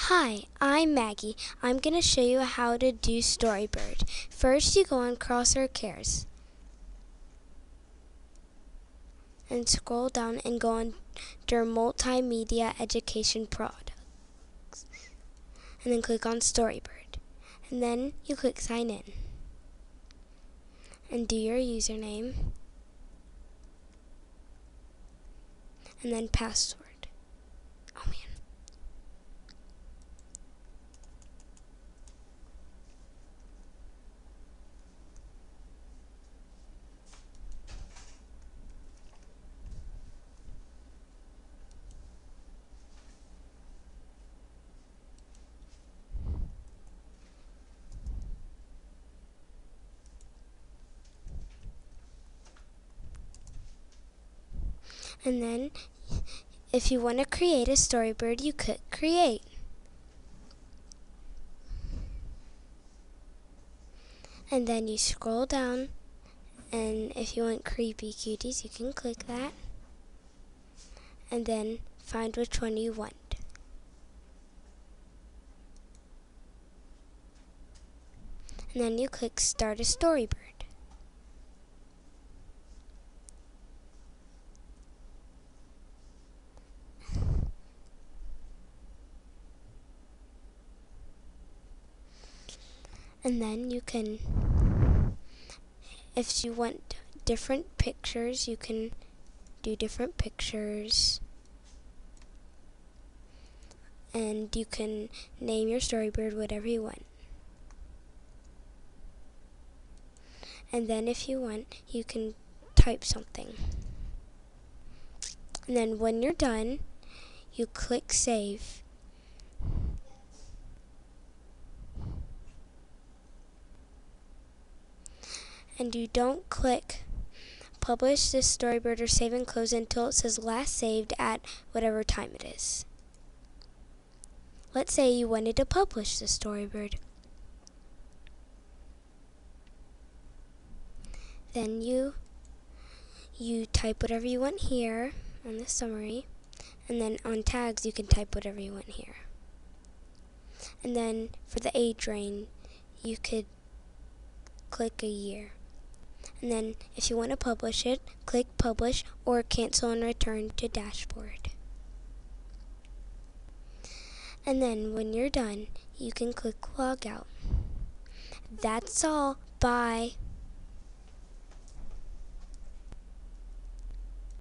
Hi, I'm Maggie. I'm going to show you how to do Storybird. First, you go on Crosshair Cares and scroll down and go under Multimedia Education Products. And then click on Storybird. And then you click Sign In. And do your username. And then password. Oh man. And then, if you want to create a Storybird, you click Create. And then you scroll down, and if you want Creepy Cuties, you can click that. And then find which one you want. And then you click Start a Storybird. And then you can, if you want different pictures, you can do different pictures. And you can name your Storybird whatever you want. And then if you want, you can type something. And then when you're done, you click Save. And you don't click Publish this Storybird or Save and Close until it says Last Saved at whatever time it is. Let's say you wanted to publish the Storybird. Then you type whatever you want here on the summary, and then on tags you can type whatever you want here. And then for the age range, you could click a year. And then if you want to publish it, click Publish or Cancel and Return to Dashboard. And then when you're done, you can click Log Out. That's all. Bye.